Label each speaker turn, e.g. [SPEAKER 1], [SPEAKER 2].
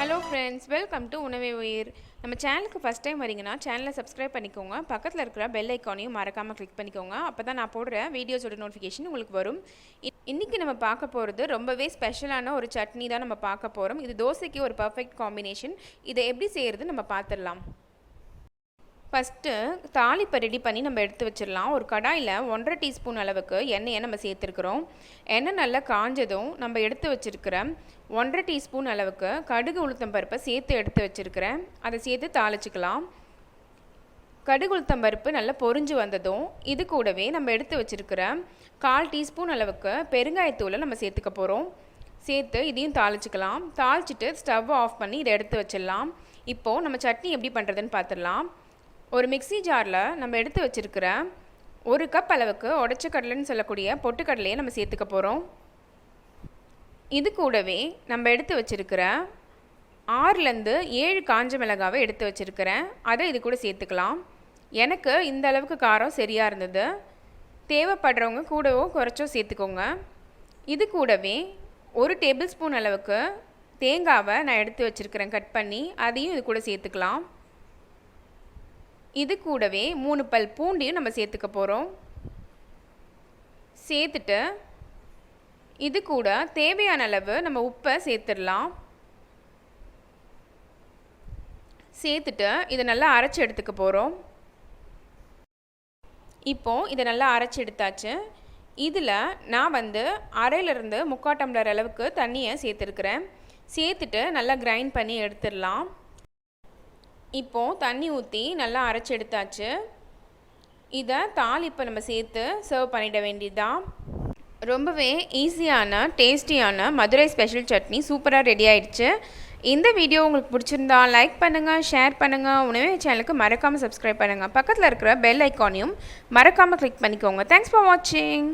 [SPEAKER 1] Hello friends, welcome to Unave Uyir. நம்ம சேனலுக்கு first time வரீங்கன்னா சேனலை சப்ஸ்கிரைப் பண்ணிக்கோங்க. பக்கத்தில் இருக்கிற பெல் ஐக்கானையும் மறக்காமல் கிளிக் பண்ணிக்கோங்க. அப்போ தான் நான் போடுற வீடியோஸோட நோட்டிஃபிகேஷன் உங்களுக்கு வரும். இன்றைக்கி நம்ம பார்க்க போகிறது ரொம்பவே ஸ்பெஷலான ஒரு சட்னி தான் நம்ம பார்க்க போகிறோம். இது தோசைக்கு ஒரு பர்ஃபெக்ட் காம்பினேஷன். இதை எப்படி செய்கிறது நம்ம பார்த்துடலாம். ஃபஸ்ட்டு தாளிப்பை ரெடி பண்ணி நம்ம எடுத்து வச்சிடலாம். ஒரு கடாயில் 1.5 டீஸ்பூன் அளவுக்கு எண்ணெயை நம்ம சேர்த்துருக்குறோம். எண்ணெய் நல்லா காஞ்சதும் நம்ம எடுத்து வச்சுருக்கிற 1.5 டீஸ்பூன் அளவுக்கு கடுகு உளுத்தம் பருப்பை சேர்த்து எடுத்து வச்சுருக்கிறேன். அதை சேர்த்து தாளிச்சிக்கலாம். கடுகு உளுத்தம் பருப்பு நல்லா பொரிஞ்சு வந்ததும் இது கூடவே நம்ம எடுத்து வச்சுருக்கிற 1/4 டீஸ்பூன் அளவுக்கு பெருங்காயத்தூளை நம்ம சேர்த்துக்க போகிறோம். சேர்த்து இதையும் தாளிச்சிக்கலாம். தாளிச்சிட்டு ஸ்டவ் ஆஃப் பண்ணி இதை எடுத்து வச்சிடலாம். இப்போது நம்ம சட்னி எப்படி பண்ணுறதுன்னு பார்த்துடலாம். ஒரு மிக்ஸி ஜாரில் நம்ம எடுத்து வச்சுருக்கிற 1 கப் அளவுக்கு உடைச்ச கடலைன்னு சொல்லக்கூடிய பொட்டுக்கடலையை நம்ம சேர்த்துக்க போகிறோம். இது கூடவே நம்ம எடுத்து வச்சுருக்கிற 6லேருந்து 7 காஞ்ச மிளகாவை எடுத்து வச்சுருக்கிறேன். அதை இது கூட சேர்த்துக்கலாம். எனக்கு இந்த அளவுக்கு காரம் சரியாக இருந்தது. தேவைப்படுறவங்க கூடவோ குறைச்சோ சேர்த்துக்கோங்க. இது கூடவே 1 டேபிள் ஸ்பூன் அளவுக்கு தேங்காவை நான் எடுத்து வச்சுருக்கிறேன் கட் பண்ணி, அதையும் இது கூட சேர்த்துக்கலாம். இது கூடவே 3 பல் பூண்டையும் நம்ம சேர்த்துக்க போகிறோம். சேர்த்துட்டு இது கூட தேவையான அளவு நம்ம உப்பை சேர்த்துடலாம். சேர்த்துட்டு இதை நல்லா அரைச்சி எடுத்துக்க போகிறோம். இப்போது இதை நல்லா அரைச்சி எடுத்தாச்சு. இதில் நான் 1/2லேருந்து 3/4 டம்ளர் அளவுக்கு தண்ணியை சேர்த்துருக்குறேன். சேர்த்துட்டு நல்லா கிரைண்ட் பண்ணி எடுத்துடலாம். இப்போது தண்ணி ஊற்றி நல்லா அரைச்சி எடுத்தாச்சு. இதை தாளிப்பை நம்ம சேர்த்து சர்வ் பண்ணிட வேண்டியதுதான். ரொம்பவே ஈஸியான டேஸ்டியான மதுரை ஸ்பெஷல் சட்னி சூப்பராக ரெடி ஆயிடுச்சு. இந்த வீடியோ உங்களுக்கு பிடிச்சிருந்தா லைக் பண்ணுங்கள், ஷேர் பண்ணுங்கள். உணவே சேனலுக்கு மறக்காமல் சப்ஸ்கிரைப் பண்ணுங்கள். பக்கத்தில் இருக்கிற பெல் ஐக்கானையும் மறக்காமல் கிளிக் பண்ணிக்கோங்க. தேங்க்ஸ் ஃபார் வாட்சிங்.